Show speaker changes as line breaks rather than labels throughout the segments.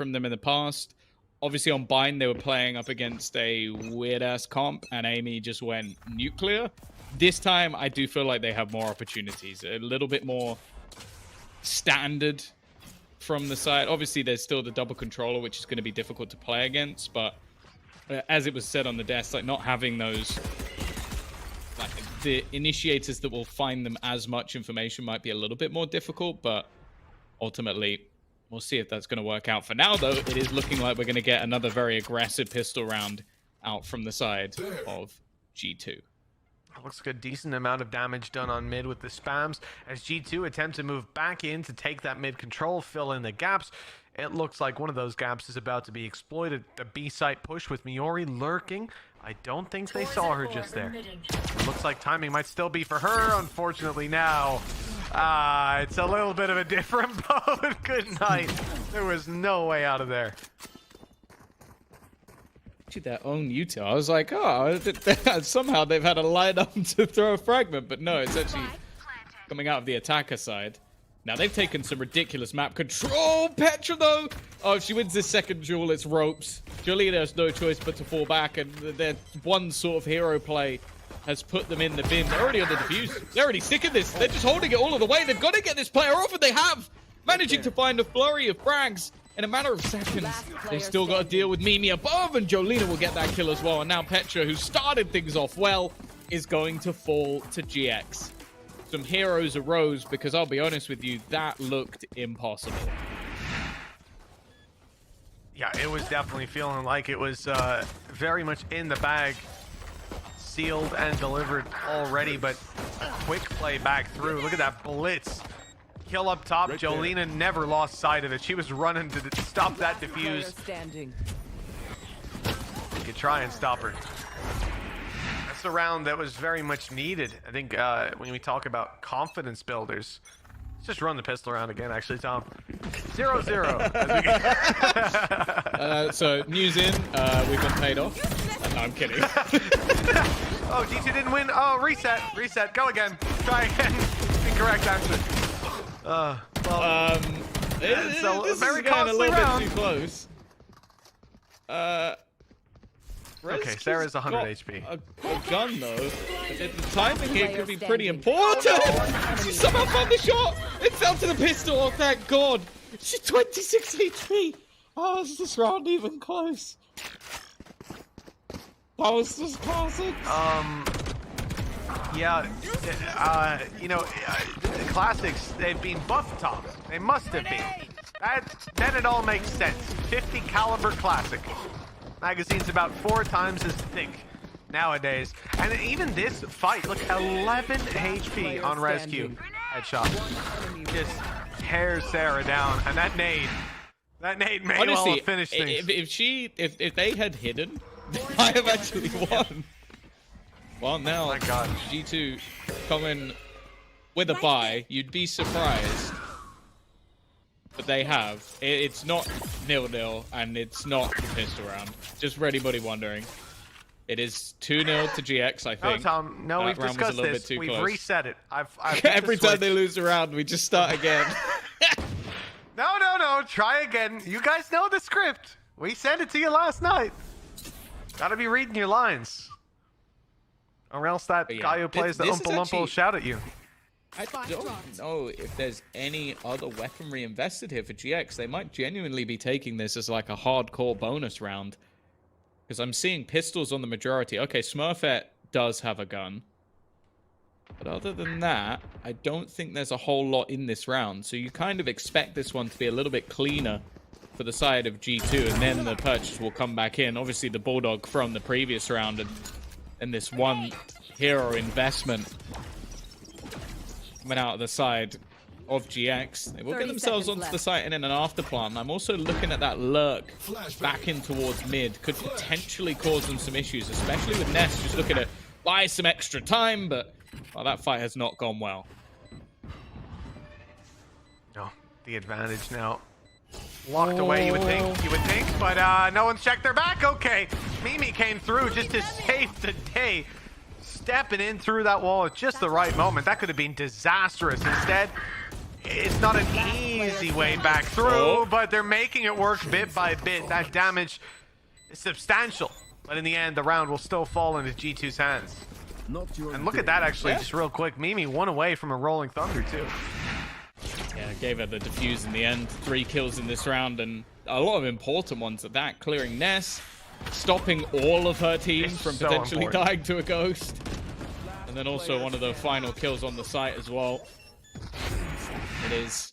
from them in the past. Obviously on Bind, they were playing up against a weird-ass comp, and Amy just went nuclear. This time, I do feel like they have more opportunities. A little bit more standard from the side. Obviously, there's still the double controller, which is going to be difficult to play against, but as it was said on the desk, like not having those, like the initiators that will find them as much information might be a little bit more difficult, but ultimately, we'll see if that's going to work out. For now, though, it is looking like we're going to get another very aggressive pistol round out from the side of G2.
Looks like a decent amount of damage done on mid with the spams as G2 attempt to move back in to take that mid control, fill in the gaps. It looks like one of those gaps is about to be exploited. The B site push with Miyori lurking. I don't think they saw her just there. It looks like timing might still be for her. Unfortunately now, it's a little bit of a different boat. Good night. There was no way out of there.
Their own util. I was like, oh, somehow they've had a line up to throw a fragment, but no, it's actually coming out of the attacker side. Now they've taken some ridiculous map control. Petra though, oh, if she wins this second duel, it's ropes. Joliinaa has no choice but to fall back, and their one sort of hero play has put them in the bin. They're already on the defuse. They're already sick of this. They're just holding it all of the way. They've got to get this player off, and they have, managing to find a flurry of frags. In a matter of seconds, they've still got to deal with Mimi above, and Joliinaa will get that kill as well. And now Petra, who started things off well, is going to fall to GX. Some heroes arose, because I'll be honest with you, that looked impossible.
Yeah, it was definitely feeling like it was very much in the bag. Sealed and delivered already, but a quick play back through. Look at that blitz. Kill up top. Joliinaa never lost sight of it. She was running to stop that defuse. You could try and stop her. That's a round that was very much needed. I think when we talk about confidence builders, let's just run the pistol round again, actually, Tom. 0-0.
So, news in, we've been paid off. No, I'm kidding.
Oh, G2 didn't win. Oh, reset. Reset. Go again. Try again. Incorrect answer.
This
very
is getting a little
round.
bit too close.
Okay, Sarah's 100 HP.
A gun though. The timing here could be pretty important. She somehow found the shot. It fell to the pistol. Oh, thank God. She's 26 HP. How is this round even close? That was just classic.
Yeah, you know, the classics, they've been buff top. They must have been. Then it all makes sense. 50 caliber classic. Magazine's about 4 times as thick nowadays. And even this fight, look, 11 HP on rescue. Headshot. Just tears Sarah down. And that nade may well have finished things.
If they had hidden, I have actually won. Well, now,
my God.
G2 coming with a bye. You'd be surprised. But they have. It's not 0-0, and it's not the pistol round. Just for anybody wondering. It is 2-0 to GX, I think.
No, Tom. No, we've discussed this. We've reset it. I've
Every time they lose a round, we just start again.
No. Try again. You guys know the script. We sent it to you last night. Gotta be reading your lines. Or else that guy who plays the Oompa Loompa will shout at you.
I don't know if there's any other weaponry invested here for GX. They might genuinely be taking this as like a hardcore bonus round. Because I'm seeing pistols on the majority. Okay, Smurfette does have a gun. But other than that, I don't think there's a whole lot in this round. So you kind of expect this one to be a little bit cleaner for the side of G2. And then the purchase will come back in. Obviously the Bulldog from the previous round. And this one hero investment coming out of the side of GX. They will get themselves onto the site and in an afterplant. I'm also looking at that lurk back in towards mid. Could potentially cause them some issues, especially with Ness just looking to buy some extra time, but well, that fight has not gone well.
No, the advantage now. Locked away, you would think, but no one's checked their back. Okay, Mimi came through just to save the day. Stepping in through that wall at just the right moment. That could have been disastrous. Instead, It's not an easy way back through, but they're making it work bit by bit. That damage is substantial, but in the end, the round will still fall into G2's hands. And look at that, actually, just real quick. Mimi 1 away from a Rolling Thunder, too.
Yeah, gave her the defuse in the end. 3 kills in this round, and a lot of important ones at that. Clearing Ness, stopping all of her team from
so
potentially
important.
dying to a ghost. And then also one of the final kills on the site as well. It is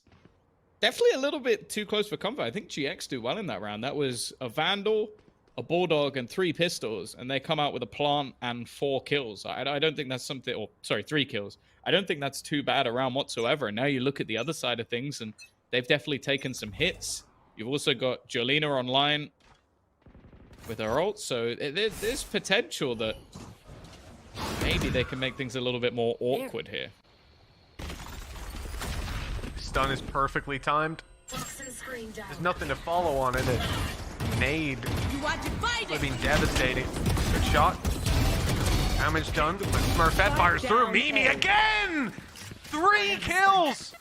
definitely a little bit too close for comfort. I think GX do well in that round. That was a Vandal, a Bulldog, and 3 pistols, and they come out with a plant and 4 kills. I don't think that's something, or sorry, 3 kills. I don't think that's too bad a round whatsoever. And now you look at the other side of things, and they've definitely taken some hits. You've also got Joliinaa online with her ult, so there's potential that maybe they can make things a little bit more awkward here.
Stun is perfectly timed. There's nothing to follow on it. Nade would have been devastating. Good shot. Damage done. But Smurfette fires through. Mimi again! 3 kills!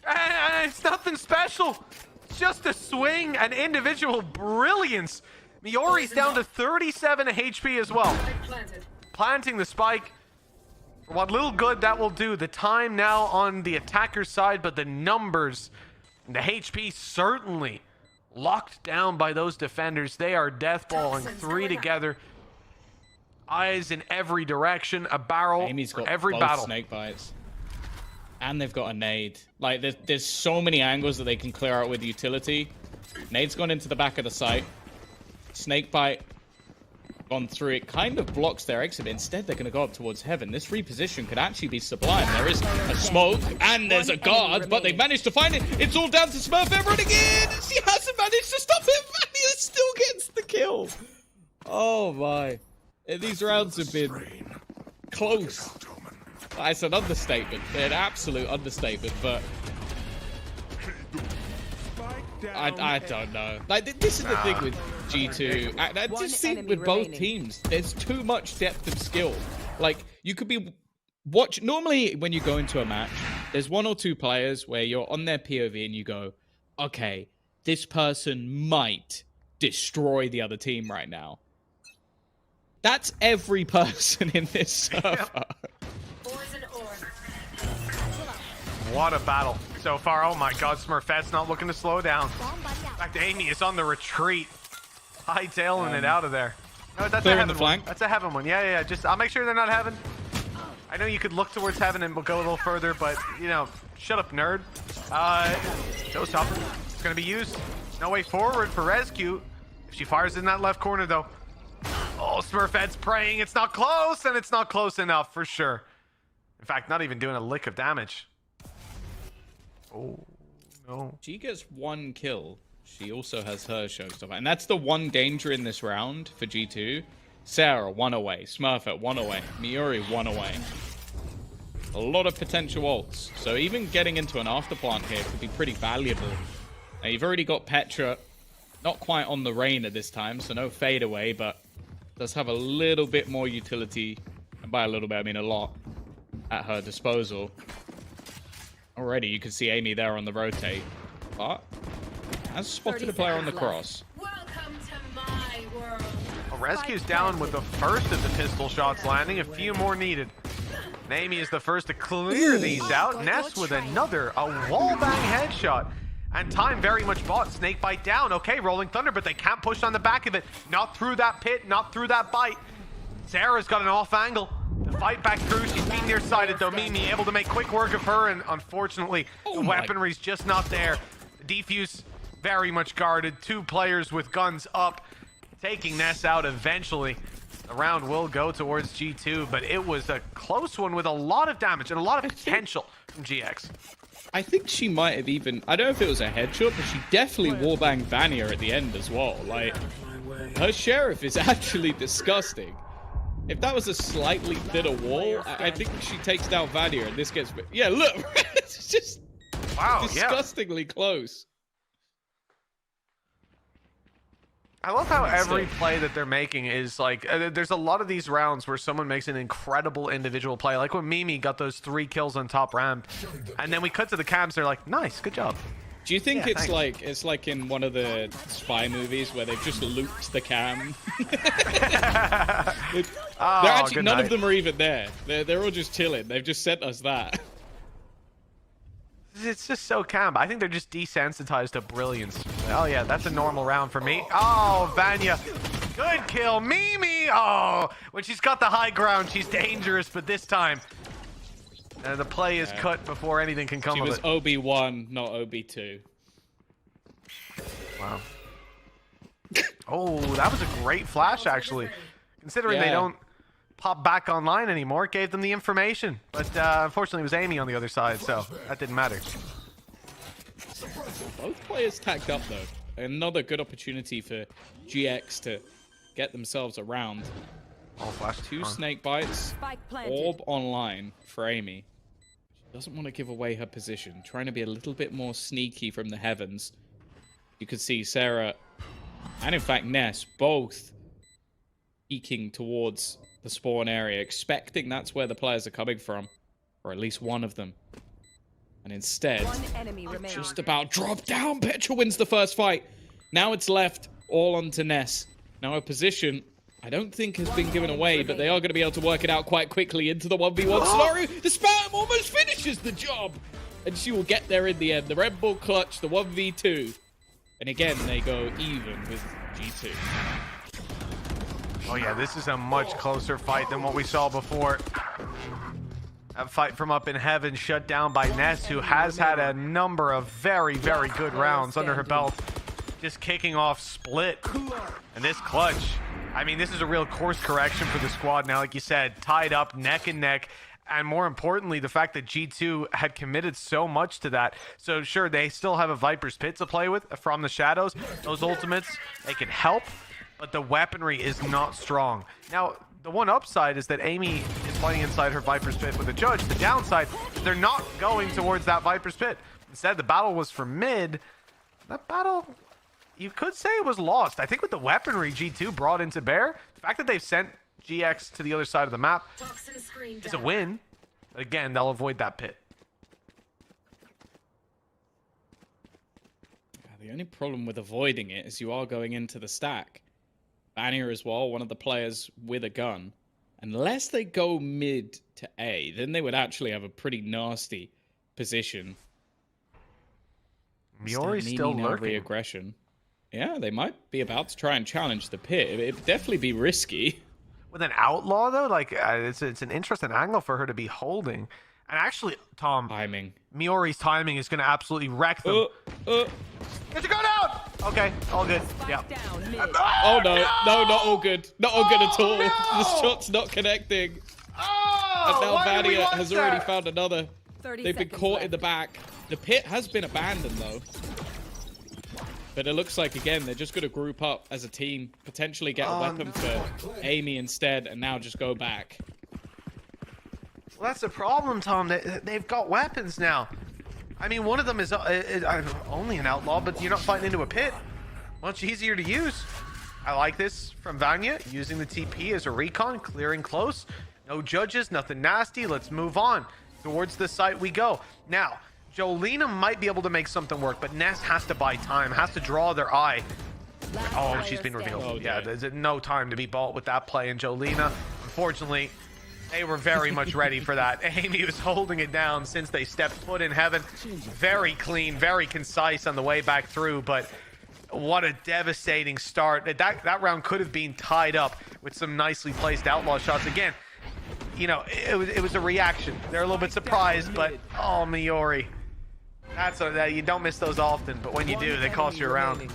And it's nothing special. It's just a swing and individual brilliance. Miyori's down to 37 HP as well. Planting the spike. For what little good that will do. The time now on the attacker's side, but the numbers, the HP certainly locked down by those defenders. They are deathballing 3 together. Eyes in every direction. A barrel
Amy's got
for every
both
battle.
snake bites. And they've got a nade. Like, there's so many angles that they can clear out with utility. Nade's gone into the back of the site. Snakebite gone through it. Kind of blocks their exit. Instead, they're going to go up towards heaven. This reposition could actually be sublime. There is a smoke, and there's a guard, but they've managed to find it. It's all down to Smurfette running in. She hasn't managed to stop him. Vania still gets the kill. Oh, my. These rounds have been close. It's an understatement. An absolute understatement, but I don't know. Like, this is the thing with G2. I just see with both teams, there's too much depth of skill. Like, you could be normally when you go into a match, there's 1 or 2 players where you're on their POV and you go, okay, this person might destroy the other team right now. That's every person in this server.
What a battle so far. Oh my god, Smurfette's not looking to slow down. In fact, Amy is on the retreat. Hightailing it out of there. No, that's a heaven one. That's a heaven one. Yeah. Just, I'll make sure they're not heaven. I know you could look towards heaven and we'll go a little further, but, you know, shut up, nerd. Showstopper. It's going to be used. No way forward for rescue. If she fires in that left corner, though. Oh, Smurfette's praying. It's not close, and it's not close enough for sure. In fact, not even doing a lick of damage. Oh, no.
She gets 1 kill. She also has her showstopper. And that's the one danger in this round for G2. Sarah, 1 away. Smurfette, 1 away. Miyori, 1 away. A lot of potential ults. So even getting into an afterplant here could be pretty valuable. Now, you've already got Petra. Not quite on the rain at this time, so no fade away, but does have a little bit more utility. And by a little bit, I mean a lot at her disposal. Already, you can see Amy there on the rotate. But has spotted a player on the cross.
Welcome to my world.
Well, Rescue's down with the first of the pistol shots landing. A few more needed. And Amy is the first to clear these out. Ness with another, a wallbang headshot. And time very much bought. Snakebite down. Okay, Rolling Thunder, but they can't push on the back of it. Not through that pit, not through that bite. Sarah's got an off angle to fight back through. She's being nearsighted though. Mimi able to make quick work of her, and unfortunately, the weaponry's just not there. The defuse very much guarded. 2 players with guns up, taking Ness out eventually. The round will go towards G2, but it was a close one with a lot of damage and a lot of potential from GX.
I think she might have even, I don't know if it was a headshot, but she definitely wallbanged Vania at the end as well. Like, her sheriff is actually disgusting. If that was a slightly thinner wall, I think she takes down Vania and this gets, yeah, look, it's just disgustingly close.
I love how every play that they're making is like, there's a lot of these rounds where someone makes an incredible individual play. Like when Mimi got those 3 kills on top ramp. And then we cut to the cams, they're like, nice, good job.
Do you think
Yeah,
it's like in one of the spy movies where they've just looped the cam? They're actually, none of them are even there. They're all just chilling. They've just sent us that.
It's just so cam. I think they're just desensitized to brilliance. Oh yeah, that's a normal round for me. Oh, Vania. Good kill. Mimi! Oh, when she's got the high ground, she's dangerous, but this time, the play is cut before anything can come of it.
She was OB1, not OB2.
Wow. Oh, that was a great flash, actually. Considering they don't pop back online anymore, it gave them the information. But unfortunately, it was Amy on the other side, so that didn't matter.
Both players tagged up, though. Another good opportunity for GX to get themselves around.
Oh, flash.
2 snake bites, orb online for Amy. She doesn't want to give away her position, trying to be a little bit more sneaky from the heavens. You could see Sarah and, in fact, Ness both eking towards the spawn area, expecting that's where the players are coming from, or at least one of them. And instead, just about drop down. Petra wins the first fight. Now it's left all onto Ness. Now her position, I don't think has been given away, but they are going to be able to work it out quite quickly into the 1v1 scenario. The spam almost finishes the job, and she will get there in the end. The Red Bull clutch, the 1v2. And again, they go even with G2.
Oh yeah, this is a much closer fight than what we saw before. That fight from up in heaven shut down by Ness, who has had a number of very, very good rounds under her belt. Just kicking off Split. And this clutch, I mean, this is a real course correction for the squad now, like you said, tied up neck and neck. And more importantly, the fact that G2 had committed so much to that. So sure, they still have a Viper's Pit to play with from the shadows. Those ultimates, they can help, but the weaponry is not strong. Now, the one upside is that Amy is playing inside her Viper's Pit with a judge. The downside, they're not going towards that Viper's Pit. Instead, the battle was for mid. That battle, you could say it was lost. I think with the weaponry G2 brought into bear, the fact that they've sent GX to the other side of the map is a win. But again, they'll avoid that pit.
The only problem with avoiding it is you are going into the stack. Vania as well, one of the players with a gun. Unless they go mid to A, then they would actually have a pretty nasty position.
Miyori still lurking.
Aggression. Yeah, they might be about to try and challenge the pit. It'd definitely be risky.
With an outlaw, though, like it's an interesting angle for her to be holding. And actually, Tom,
timing.
Miyori's timing is going to absolutely wreck them. Get to go down! Okay, all good. Yeah.
Oh, no. No, not all good. Not all good at all. No! The shot's not connecting.
Oh,
and now Vania has already found another. They've been caught in the back. The pit has been abandoned, though. But it looks like, again, they're just going to group up as a team, potentially get a weapon for Amy instead, and now just go back.
Well, that's the problem, Tom. They've got weapons now. I mean, one of them is only an outlaw, but you're not fighting into a pit. Much easier to use. I like this from Vania, using the TP as a recon, clearing close. No judges, nothing nasty. Let's move on. Towards the site we go. Now, Joliinaa might be able to make something work, but Ness has to buy time, has to draw their eye. Oh, she's been revealed.
Oh,
yeah, there's no time to be bought with that play in Joliinaa. Unfortunately, they were very much ready for that. Amy was holding it down since they stepped foot in heaven. Very clean, very concise on the way back through, but what a devastating start. That round could have been tied up with some nicely placed outlaw shots. Again, you know, it was a reaction. They're a little bit surprised, but oh, Miyori. You don't miss those often, but when you do, they cost you a round.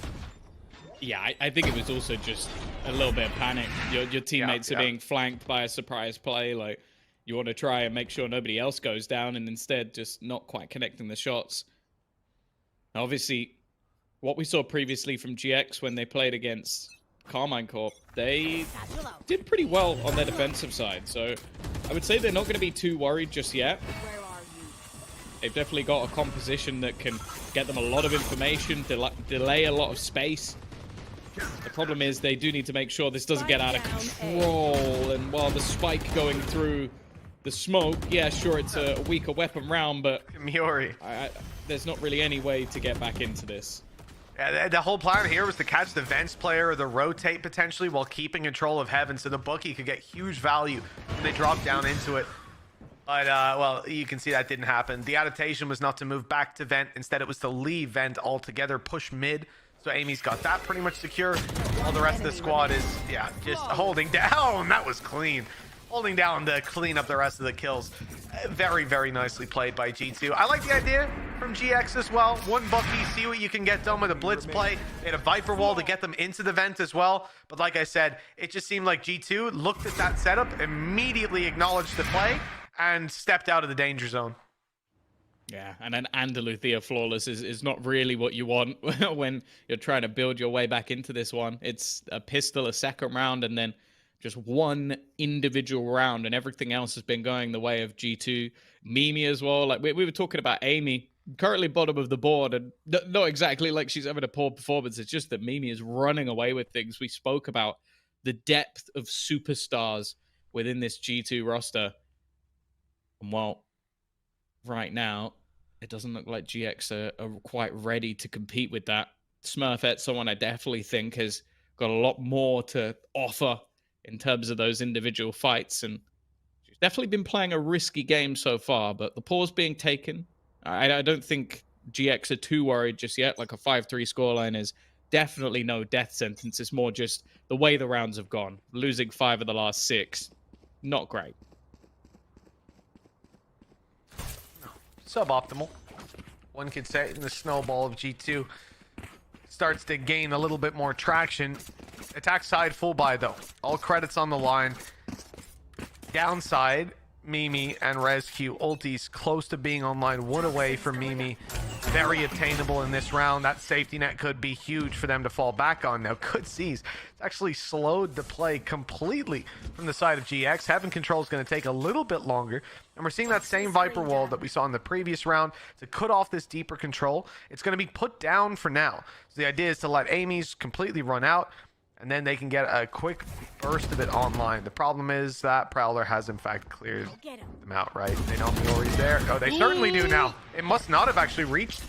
Yeah, I think it was also just a little bit of panic. Your teammates are being flanked by a surprise play. Like, you want to try and make sure nobody else goes down, and instead just not quite connecting the shots. Now, obviously, what we saw previously from GX when they played against Carmine Corp, they did pretty well on their defensive side. So I would say they're not going to be too worried just yet. They've definitely got a composition that can get them a lot of information, delay a lot of space. The problem is they do need to make sure this doesn't get out of control. And while the spike going through the smoke, yeah, sure, it's a weaker weapon round, but
Miyori.
there's not really any way to get back into this.
Yeah, the whole plan here was to catch the Vents player or the rotate potentially while keeping control of Heaven so the bookie could get huge value when they drop down into it. But, well, you can see that didn't happen. The adaptation was not to move back to Vent. Instead, it was to leave Vent altogether, push mid. So Amy's got that pretty much secure. All the rest of the squad is, yeah, just holding down. That was clean. Holding down to clean up the rest of the kills. Very, very nicely played by G2. I like the idea from GX as well. One Bucky, see what you can get done with a blitz play. They had a Viper wall to get them into the vent as well. But like I said, it just seemed like G2 looked at that setup, immediately acknowledged the play, and stepped out of the danger zone.
Yeah, and an Andaluthia flawless is not really what you want when you're trying to build your way back into this one. It's a pistol, a second round, and then just one individual round, and everything else has been going the way of G2. Mimi as well. Like we were talking about Amy, currently bottom of the board, and not exactly like she's having a poor performance. It's just that Mimi is running away with things. We spoke about the depth of superstars within this G2 roster. And well, right now, it doesn't look like GX are quite ready to compete with that. Smurfette, someone I definitely think has got a lot more to offer in terms of those individual fights, and she's definitely been playing a risky game so far, but the pause being taken, I don't think GX are too worried just yet. Like a 5-3 scoreline is definitely no death sentence. It's more just the way the rounds have gone. Losing 5 of the last 6, not great.
Suboptimal, one could say, and the snowball of G2 starts to gain a little bit more traction. Attack side full buy though. All credits on the line. Downside, Mimi and rezq ultis close to being online. One away from Mimi. Very attainable in this round. That safety net could be huge for them to fall back on. Now, good sees. It's actually slowed the play completely from the side of GX. Heaven control is going to take a little bit longer. And we're seeing that same Viper wall that we saw in the previous round to cut off this deeper control. It's going to be put down for now. So the idea is to let Amy's completely run out, and then they can get a quick burst of it online. The problem is that Prowler has, in fact, cleared them out, right? They know Miyori's there. Oh, they certainly do now. It must not have actually reached.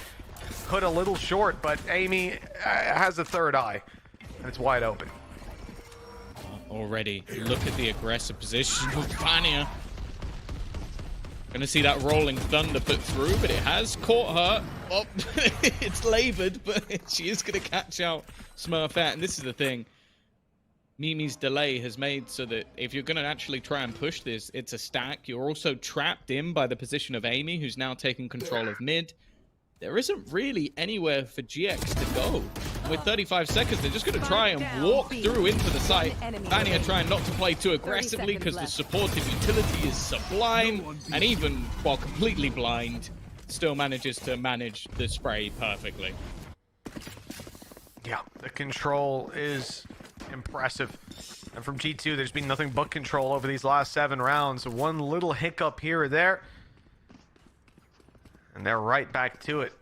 Cut a little short, but Amy has a third eye, and it's wide open.
Already, look at the aggressive position of Vania. Gonna see that rolling thunder put through, but it has caught her. Oh, it's labored, but she is gonna catch out Smurfette, and this is the thing. Mimi's delay has made so that if you're going to actually try and push this, it's a stack. You're also trapped in by the position of Amy, who's now taking control of mid. There isn't really anywhere for GX to go. With 35 seconds, they're just going to try and walk through into the site. Vania trying not to play too aggressively because the supportive utility is sublime. And even while completely blind, still manages to manage the spray perfectly.
Yeah, the control is impressive. And from G2, there's been nothing but control over these last 7 rounds. One little hiccup here or there, and they're right back to it.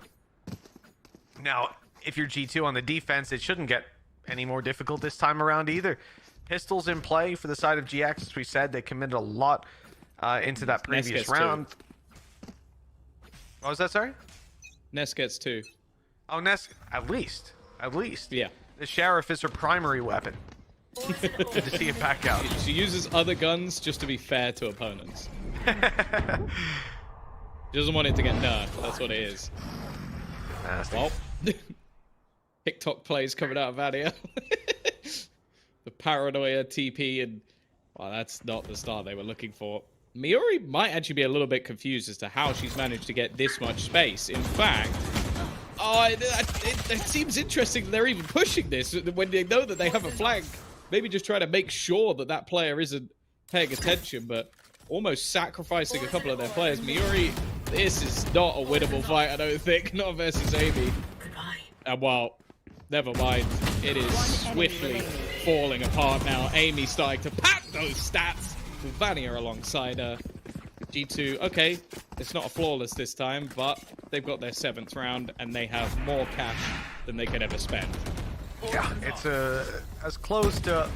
Now, if you're G2 on the defense, it shouldn't get any more difficult this time around either. Pistols in play for the side of GX. As we said, they committed a lot into that previous round. What was that, sorry?
Ness gets 2.
Oh, Ness, at least. At least.
Yeah.
The Sheriff is her primary weapon. Good to see it back out.
She uses other guns just to be fair to opponents. She doesn't want it to get nerfed. That's what it is.
Nasty.
Well, TikTok plays coming out of Vania. The paranoia TP, and well, that's not the start they were looking for. Miyori might actually be a little bit confused as to how she's managed to get this much space. In fact, it seems interesting that they're even pushing this when they know that they have a flank. Maybe just try to make sure that that player isn't paying attention, but almost sacrificing a couple of their players. Miyori, this is not a winnable fight, I don't think. Not versus Amy. And well, never mind. It is swiftly falling apart now. Amy starting to pack those stats with Vania alongside her. G2, okay, it's not a flawless this time, but they've got their 7th round and they have more cash than they could ever spend.
Yeah, it's as close to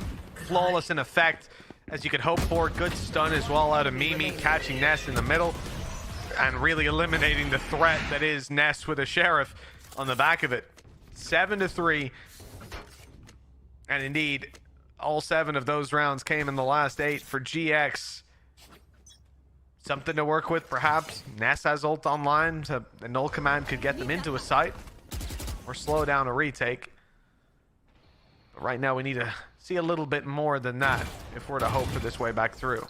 flawless in effect as you could hope for. Good stun as well out of Mimi, catching Ness in the middle and really eliminating the threat that is Ness with a Sheriff on the back of it. 7-3. And indeed, all 7 of those rounds came in the last 8 for GX. Something to work with, perhaps. Ness has ult online, so the null command could get them into a site or slow down a retake. But right now, we need to see a little bit more than that if we're to hope for this way back through.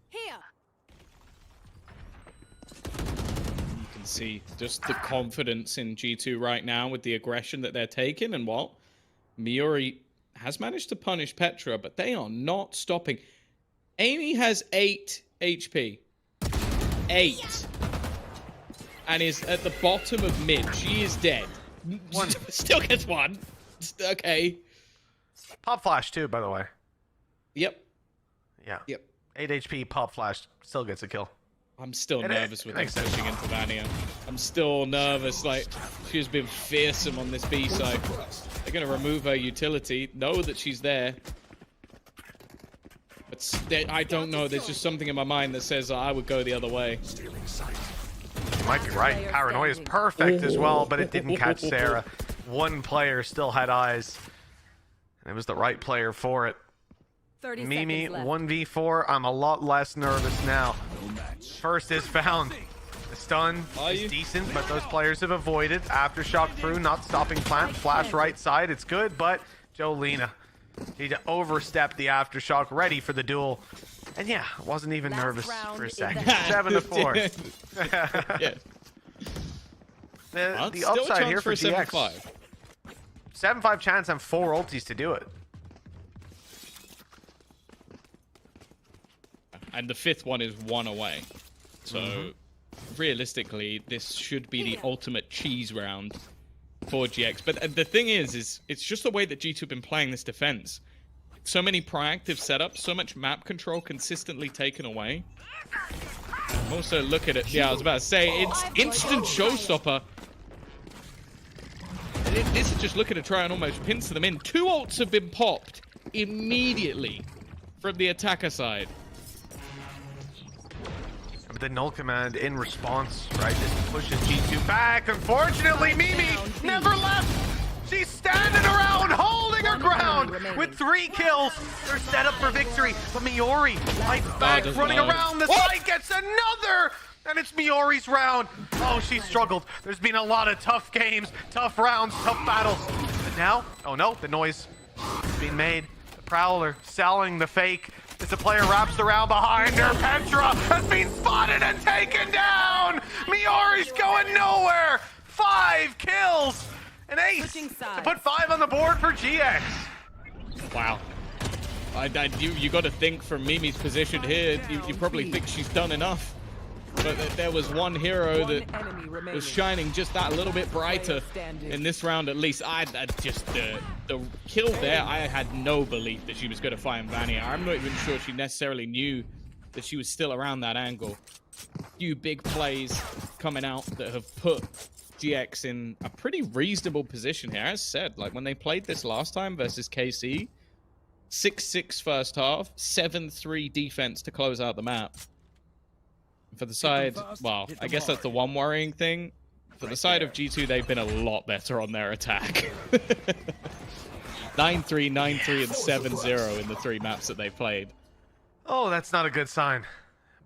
Here.
You can see just the confidence in G2 right now with the aggression that they're taking, and what Miyori has managed to punish Petra, but they are not stopping. Amy has 8 HP. 8. And is at the bottom of mid. She is dead.
One.
Still gets 1. Okay.
Pop flash too, by the way.
Yep.
Yeah.
Yep.
8 HP, pop flash, still gets a kill.
I'm still nervous with them
makes sense.
pushing into Vania. I'm still nervous. Like, she's been fearsome on this B side. They're going to remove her utility. Know that she's there. But I don't know. There's just something in my mind that says I would go the other way.
You might be right. Paranoia is perfect as well, but it didn't catch Sarah. One player still had eyes. And it was the right player for it.
30
Mimi,
seconds left.
1v4. I'm a lot less nervous now. First is found. The stun is decent, but those players have avoided. Aftershock through, not stopping plant. Flash right side, it's good, but Joliinaa need to overstep the Aftershock, ready for the duel. And yeah, wasn't even nervous for a second. 7-4.
Yeah.
The
Still
upside
a
here
chance
for GX.
7-5.
7-5 chance and 4 ultis to do it.
And the 5th one is 1 away. So, realistically, this should be the ultimate cheese round for GX. But the thing is it's just the way that G2 have been playing this defense. So many proactive setups, so much map control consistently taken away. Also, look at it. Yeah, I was about to say, it's instant showstopper. This is just looking to try and almost pincer them in. 2 ults have been popped immediately from the attacker side.
The null command in response, right, just pushes G2 back. Unfortunately, Mimi never left. She's standing around, holding her ground with 3 kills. They're set up for victory, but Miyori fights back, running around the site, gets another, and it's Miyori's round. Oh, she struggled. There's been a lot of tough games, tough rounds, tough battles. But now, oh no, the noise is being made. The Prowler selling the fake. As the player wraps around behind her, Petra has been spotted and taken down! Miyori's going nowhere! 5 kills! An ace to put 5 on the board for GX.
Wow. You got to think from Mimi's position here, you probably think she's done enough. But there was one hero that was shining just that little bit brighter in this round at least. I just, the kill there, I had no belief that she was going to find Vania. I'm not even sure she necessarily knew that she was still around that angle. A few big plays coming out that have put GX in a pretty reasonable position here. As said, like when they played this last time versus KC, 6-6 first half, 7-3 defense to close out the map. For the side, well, I guess that's the one worrying thing. For the side of G2, they've been a lot better on their attack. 9-3, 9-3, and 7-0 in the 3 maps that they've played.
Oh, that's not a good sign.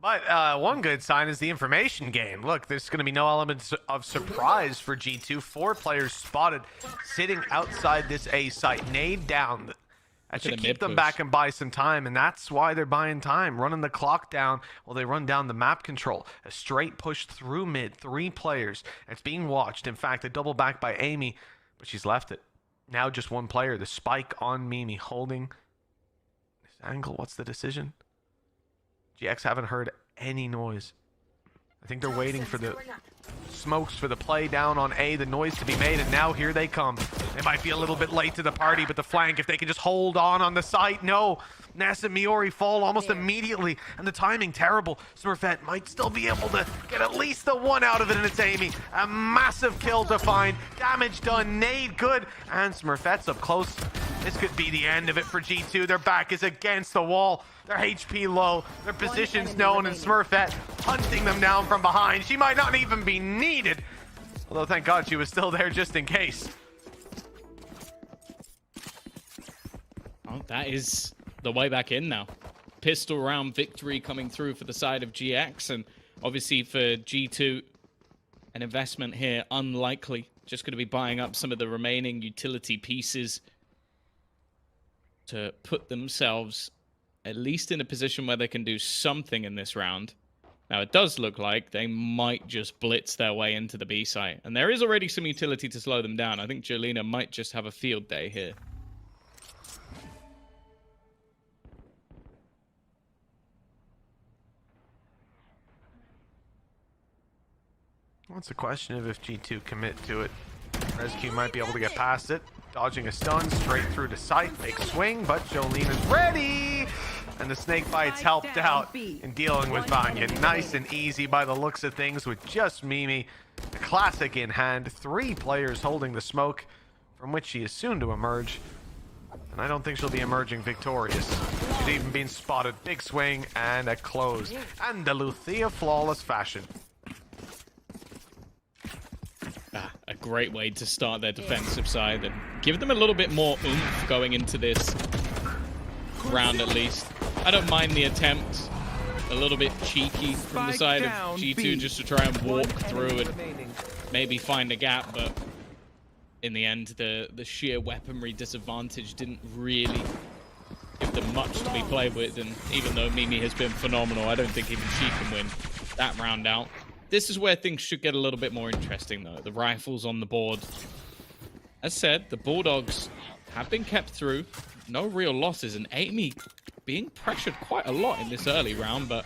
But one good sign is the information game. Look, there's going to be no elements of surprise for G2. 4 players spotted sitting outside this A site. Nade down. That should keep them back and buy some time, and that's why they're buying time, running the clock down while they run down the map control. A straight push through mid, 3 players. It's being watched. In fact, a double back by Amy, but she's left it. Now just 1 player. The spike on Mimi holding this angle. What's the decision? GX haven't heard any noise. I think they're waiting for the smokes for the play down on A, the noise to be made, and now here they come. They might be a little bit late to the party, but the flank, if they can just hold on the site, no. Ness and Miyori fall almost immediately, and the timing terrible. Smurfette might still be able to get at least the one out of it, and it's Amy. A massive kill to find. Damage done, nade good, and Smurfette's up close. This could be the end of it for G2. Their back is against the wall. Their HP low, their position's known, and Smurfette hunting them down from behind. She might not even be needed. Although, thank God she was still there just in case.
Oh, that is the way back in now. Pistol round victory coming through for the side of GX, and obviously for G2, an investment here unlikely. Just going to be buying up some of the remaining utility pieces to put themselves at least in a position where they can do something in this round. Now, it does look like they might just blitz their way into the B site, and there is already some utility to slow them down. I think Joliinaa might just have a field day here.
Well, it's a question of if G2 commit to it. rezq might be able to get past it. Dodging a stun straight through to sight. Big swing, but Joliinaa's ready! And the snake bites helped out in dealing with Vania. Nice and easy by the looks of things with just Mimi. The classic in hand. 3 players holding the smoke from which she is soon to emerge. And I don't think she'll be emerging victorious. She's even been spotted. Big swing and a close. Andalusia flawless fashion.
A great way to start their defensive side and give them a little bit more oomph going into this round at least. I don't mind the attempt. A little bit cheeky from the side of G2 just to try and walk through and maybe find a gap, but in the end the sheer weaponry disadvantage didn't really give them much to be played with, and even though Mimi has been phenomenal, I don't think even she can win that round out. This is where things should get a little bit more interesting, though. The rifles on the board. As said, the Bulldogs have been kept through. No real losses, and Amy being pressured quite a lot in this early round, but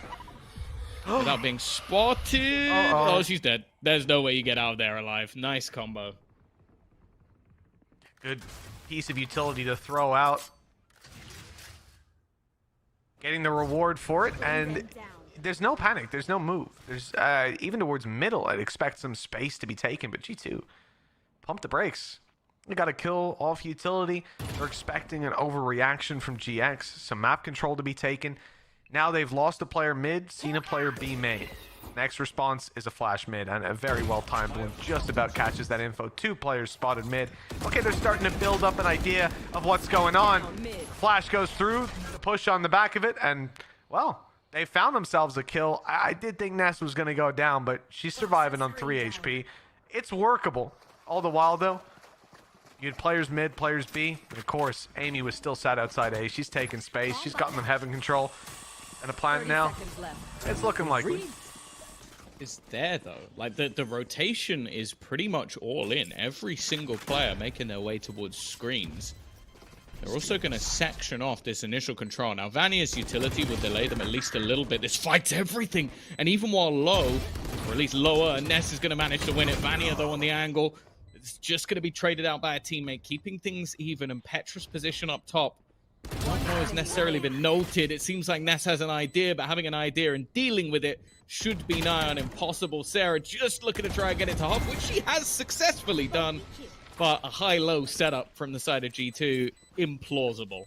without being spotted. Oh, she's dead. There's no way you get out of there alive. Nice combo.
Good piece of utility to throw out. Getting the reward for it, and there's no panic. There's no move. There's even towards middle, I'd expect some space to be taken, but G2 pump the brakes. They got a kill off utility. They're expecting an overreaction from GX. Some map control to be taken. Now they've lost a player mid, seen a player B main. Next response is a flash mid, and a very well-timed one just about catches that info. 2 players spotted mid. Okay, they're starting to build up an idea of what's going on. Flash goes through, the push on the back of it, and, well, they found themselves a kill. I did think Ness was going to go down, but she's surviving on 3 HP. It's workable. All the while, though, you had players mid, players B, and of course, Amy was still sat outside A. She's taking space. She's gotten them heaven control. And a plant now. It's looking likely.
Is there, though. Like, the rotation is pretty much all in. Every single player making their way towards screens. They're also going to section off this initial control. Now, Vania's utility will delay them at least a little bit. This fights everything. And even while low, or at least lower, Ness is going to manage to win it. Vania, though, on the angle, it's just going to be traded out by a teammate, keeping things even. And Petra's position up top, I don't know, has necessarily been noted. It seems like Ness has an idea, but having an idea and dealing with it should be nigh on impossible. Sarah just looking to try and get it to hop, which she has successfully done. But a high-low setup from the side of G2, implausible.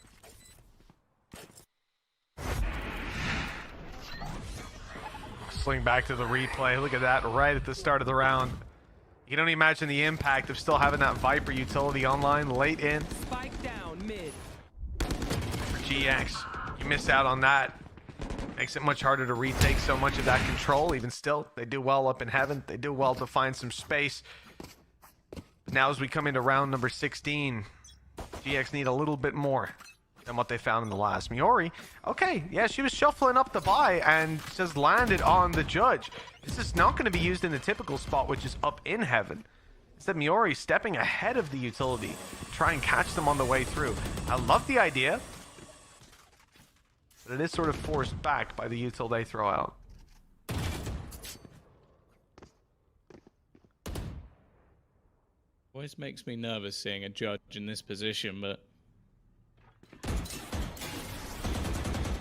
Swing back to the replay. Look at that right at the start of the round. You don't imagine the impact of still having that Viper utility online late in.
Spike down mid.
For GX, you miss out on that. Makes it much harder to retake so much of that control. Even still, they do well up in heaven. They do well to find some space. Now as we come into round number 16, GX need a little bit more than what they found in the last. Miyori, okay, yeah, she was shuffling up the buy and just landed on the judge. This is not going to be used in the typical spot, which is up in heaven. Instead, Miyori stepping ahead of the utility, try and catch them on the way through. I love the idea, but it is sort of forced back by the util they throw out.
Always makes me nervous seeing a judge in this position, but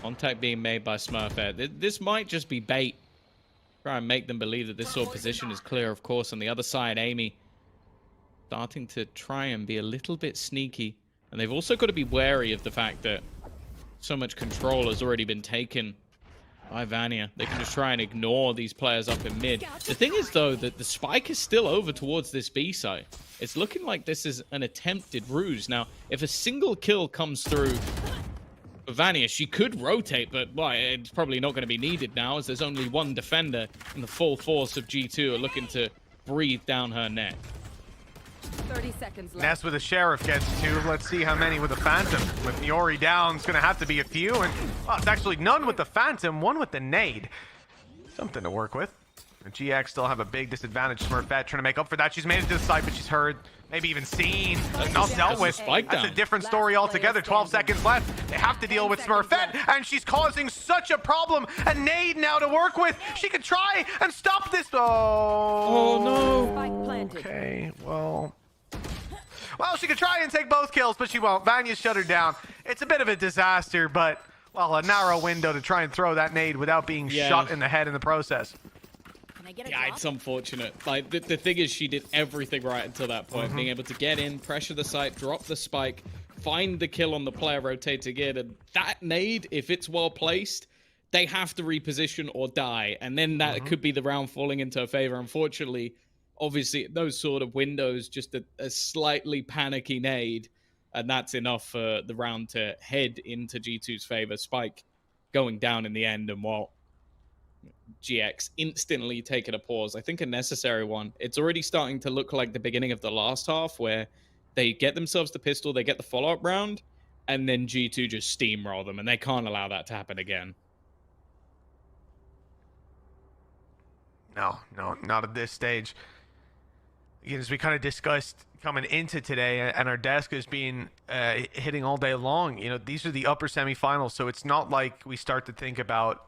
contact being made by Smurfette. This might just be bait. Try and make them believe that this sort of position is clear, of course. On the other side, Amy starting to try and be a little bit sneaky. And they've also got to be wary of the fact that so much control has already been taken by Vania. They can just try and ignore these players up in mid. The thing is, though, that the spike is still over towards this B side. It's looking like this is an attempted ruse. Now, if a single kill comes through for Vania, she could rotate, but well, it's probably not going to be needed now, as there's only one defender, and the full force of G2 are looking to breathe down her neck.
30 seconds left.
Ness with a Sheriff gets 2. Let's see how many with the Phantom. With Miyori down, it's going to have to be a few. And well, it's actually none with the Phantom, 1 with the nade. Something to work with. And GX still have a big disadvantage. Smurfette trying to make up for that. She's made it to the side, but she's heard, maybe even seen, not dealt with. That's a different story altogether. 12 seconds left. They have to deal with Smurfette, and she's causing such a problem. A nade now to work with. She could try and stop this.
Oh no.
Okay, well, she could try and take both kills, but she won't. Vanya shut her down. It's a bit of a disaster, but, well, a narrow window to try and throw that nade without being shot in the head in the process.
Yeah, it's unfortunate. Like, the thing is, she did everything right until that point. Being able to get in, pressure the site, drop the spike, find the kill on the player rotating in, and that nade, if it's well placed, they have to reposition or die. And then that could be the round falling into her favor. Unfortunately, obviously, those sort of windows, just a slightly panicky nade, and that's enough for the round to head into G2's favor. Spike going down in the end, and while GX instantly taking a pause, I think a necessary one. It's already starting to look like the beginning of the last half, where they get themselves the pistol, they get the follow-up round, and then G2 just steamroll them, and they can't allow that to happen again.
No, not at this stage. Again, as we kind of discussed coming into today, and our desk has been hitting all day long, you know, these are the upper semifinals, so it's not like we start to think about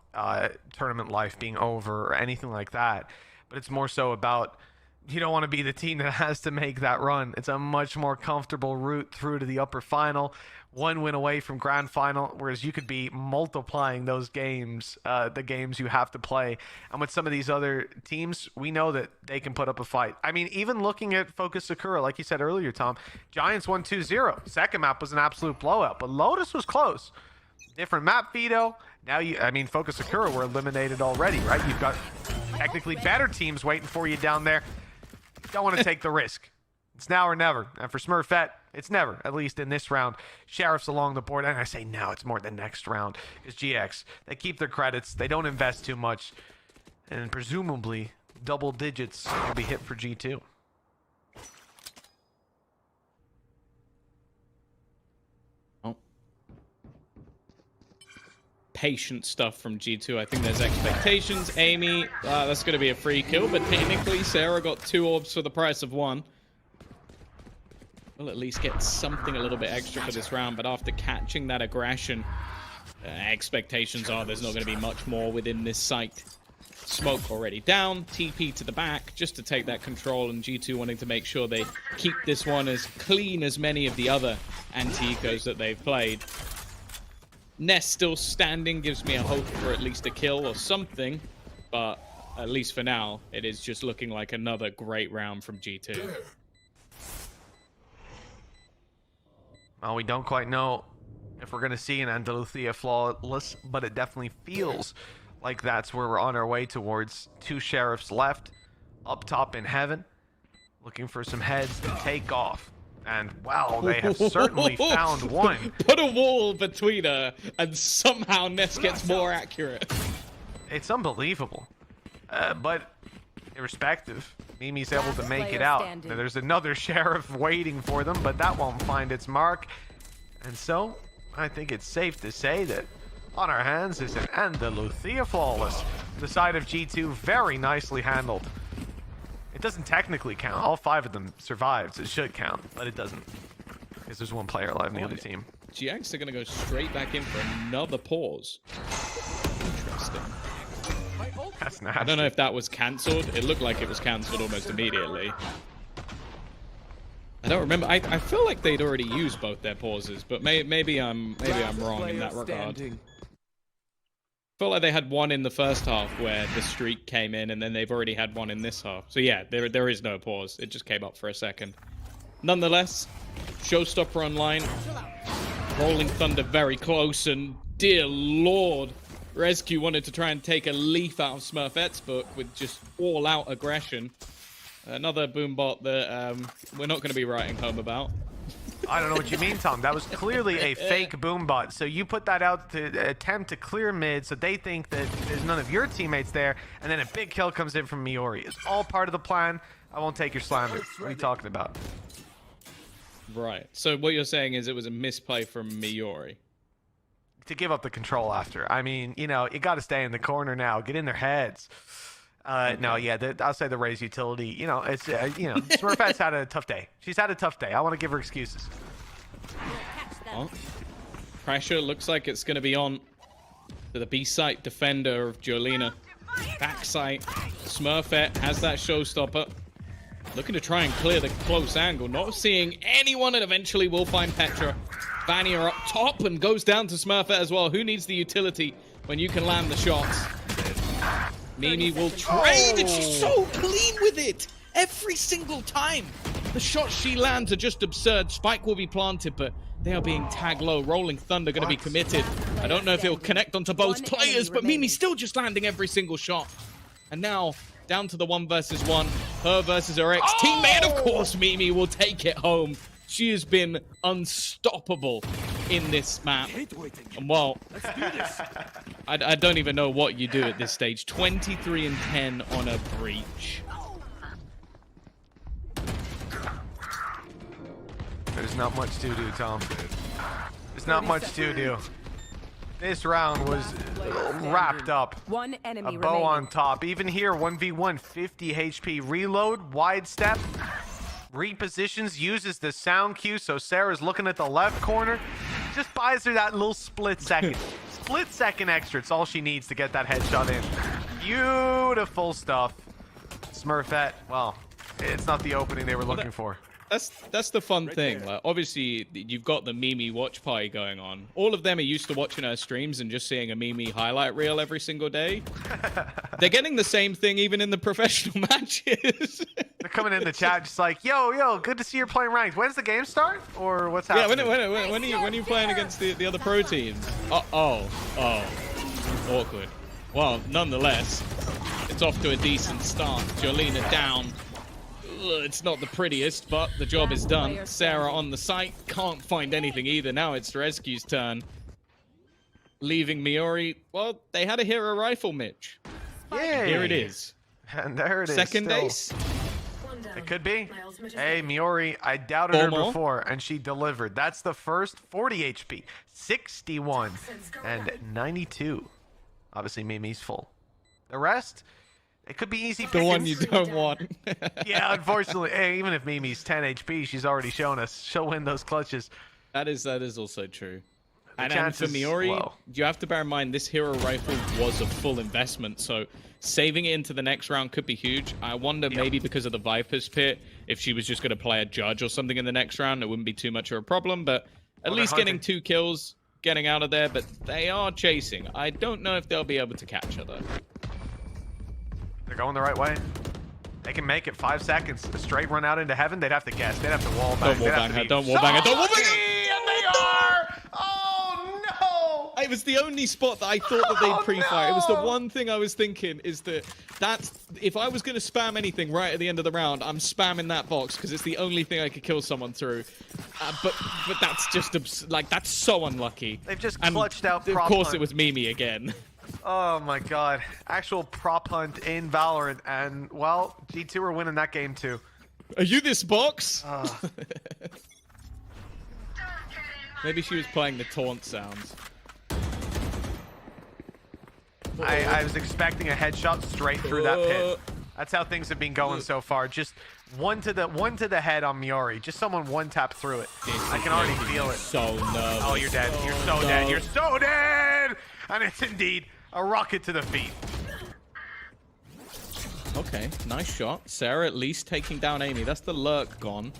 tournament life being over or anything like that, but it's more so about, you don't want to be the team that has to make that run. It's a much more comfortable route through to the upper final, 1 win away from grand final, whereas you could be multiplying those games, the games you have to play. And with some of these other teams, we know that they can put up a fight. I mean, even looking at Focus Sakura, like you said earlier, Tom, Giants won 2-0. Second map was an absolute blowout, but Lotus was close. Different map, Vito. Now Focus Sakura were eliminated already, right? You've got technically better teams waiting for you down there. Don't want to take the risk. It's now or never. And for Smurfette, it's never, at least in this round. Sheriff's along the board. And I say now, it's more the next round. Because GX, they keep their credits. They don't invest too much. And presumably, double digits will be hit for G2.
Patient stuff from G2. I think there's expectations. Amy, that's going to be a free kill, but technically Sarah got 2 orbs for the price of 1. We'll at least get something a little bit extra for this round, but after catching that aggression, expectations are there's not going to be much more within this site. Smoke already down, TP to the back just to take that control, and G2 wanting to make sure they keep this one as clean as many of the other anti-ecos that they've played. Ness still standing gives me a hope for at least a kill or something, but at least for now, it is just looking like another great round from G2.
Well, we don't quite know if we're going to see an Andalucia flawless, but it definitely feels like that's where we're on our way towards. 2 sheriffs left, up top in heaven, looking for some heads to take off. And, wow, they have certainly found one.
Put a wall between her, and somehow Ness gets more accurate.
It's unbelievable. But irrespective, Mimi's able to make it out. There's another sheriff waiting for them, but that won't find its mark. And so, I think it's safe to say that on our hands is an Andalucia flawless. The side of G2 very nicely handled. It doesn't technically count. All 5 of them survived, so it should count, but it doesn't. Because there's 1 player alive in the other team.
GX are going to go straight back in for another pause. Interesting.
That's nasty.
I don't know if that was cancelled. It looked like it was cancelled almost immediately. I don't remember. I feel like they'd already used both their pauses, but maybe I'm wrong in that regard. I feel like they had one in the first half where the streak came in, and then they've already had one in this half. So yeah, there is no pause. It just came up for a second. Nonetheless, Showstopper online. Rolling Thunder very close, and dear lord, rezq wanted to try and take a leaf out of Smurfette's book with just all-out aggression. Another boombot that we're not going to be writing home about.
I don't know what you mean, Tom. That was clearly a fake boombot. So you put that out to attempt to clear mid, so they think that there's none of your teammates there, and then a big kill comes in from Miyori. It's all part of the plan. I won't take your slander. What are you talking about?
Right. So what you're saying is it was a misplay from Miyori.
To give up the control after. I mean, you know, you got to stay in the corner now. Get in their heads. No, yeah, I'll say the Raze utility. You know, it's you know, Smurfette's had a tough day. She's had a tough day. I want to give her excuses.
Well, pressure looks like it's going to be on to the B-site defender of Joliinaa. Backside, Smurfette has that showstopper. Looking to try and clear the close angle. Not seeing anyone, and eventually will find Petra. Vania up top and goes down to Smurfette as well. Who needs the utility when you can land the shots? Mimi will trade, and she's so clean with it every single time. The shots she lands are just absurd. Spike will be planted, but they are being tagged low. Rolling Thunder going to be committed. I don't know if he'll connect onto both players, but Mimi's still just landing every single shot. And now, down to the 1 versus 1. Her versus her ex-teammate. And of course, Mimi will take it home. She has been unstoppable in this map. And well, I don't even know what you do at this stage. 23 and 10 on a breach.
There's not much to do, Tom. There's not much to do. This round was wrapped up.
One enemy
a bow
remaining.
on top. Even here, 1v1, 50 HP. Reload, wide step. Repositions, uses the sound cue, so Sarah's looking at the left corner. Just buys her that little split second. Split second extra. It's all she needs to get that headshot in. Beautiful stuff. Smurfette, well, it's not the opening they were looking for.
That's the fun thing. Like, obviously, you've got the Mimi watch party going on. All of them are used to watching her streams and just seeing a Mimi highlight reel every single day. They're getting the same thing even in the professional matches.
They're coming in the chat just like, yo, good to see you're playing ranked. When's the game start? Or what's happening?
Yeah, when are you playing against the other pro teams? Oh, awkward. Well, nonetheless, it's off to a decent start. Joliinaa down. It's not the prettiest, but the job is done. Sarah on the site, can't find anything either. Now it's rezq's turn. Leaving Miyori. Well, they had a hero rifle, Mitch.
Yay.
Here it is.
And there it is.
Second
still.
ace.
It could be. Hey, Miyori, I doubted her before, and she delivered. That's the first 40 HP, 61, and 92. Obviously, Mimi's full. The rest, it could be easy pickings.
The one you don't want.
Yeah, unfortunately. Hey, even if Mimi's 10 HP, she's already shown us. She'll win those clutches.
That is also true. And for
chances
Miyori,
low.
you have to bear in mind this hero rifle was a full investment, so saving it into the next round could be huge. I wonder maybe because of the Viper's Pit, if she was just going to play a judge or something in the next round, it wouldn't be too much of a problem, but at least getting 2 kills, getting out of there, but they are chasing. I don't know if they'll be able to catch her, though.
They're going the right way. They can make it 5 seconds. A straight run out into heaven, they'd have to guess. They'd have to wall bang.
Don't wall bang her, don't wall bang her, don't wall bang her!
And they are! Oh, no!
It was the only spot that I thought that they'd pre-fire. It was the one thing I was thinking is that's if I was going to spam anything right at the end of the round, I'm spamming that box because it's the only thing I could kill someone through. But that's just like that's so unlucky.
They've just clutched out
Of
prop
course,
hunt.
it was Mimi again.
Oh my god. Actual prop hunt in Valorant, and well, G2 are winning that game too.
Are you this box? Maybe she was playing the taunt sounds.
I was expecting a headshot straight through that pit. That's how things have been going so far. Just one to the head on Miyori. Just someone one tap through it. I can already feel it.
So nervous.
Oh, you're dead. You're so dead. You're so dead. And it's indeed a rocket to the feet.
Okay, nice shot. Sarah at least taking down Amy. That's the lurk gone.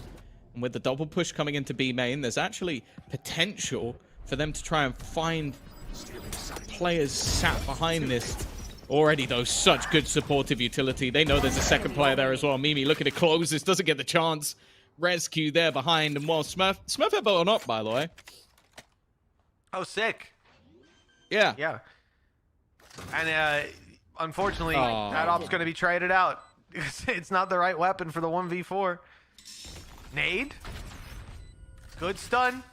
And with the double push coming into B main, there's actually potential for them to try and find players sat behind this. Already, though, such good supportive utility. They know there's a second player there as well. Mimi looking to close this, doesn't get the chance. Rescue there behind, and while Smurfette blown up, by the way.
Oh, sick.
Yeah.
Yeah. And unfortunately, that op's going to be traded out. It's not the right weapon for the 1v4. Nade. Good stun.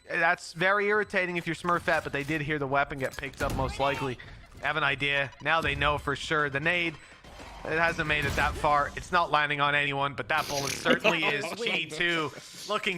That's very irritating if you're Smurfette, but they did hear the weapon get picked up most likely. Have an idea. Now they know for sure. The nade, it hasn't made it that far. It's not landing on anyone, but that bullet certainly is. G2 looking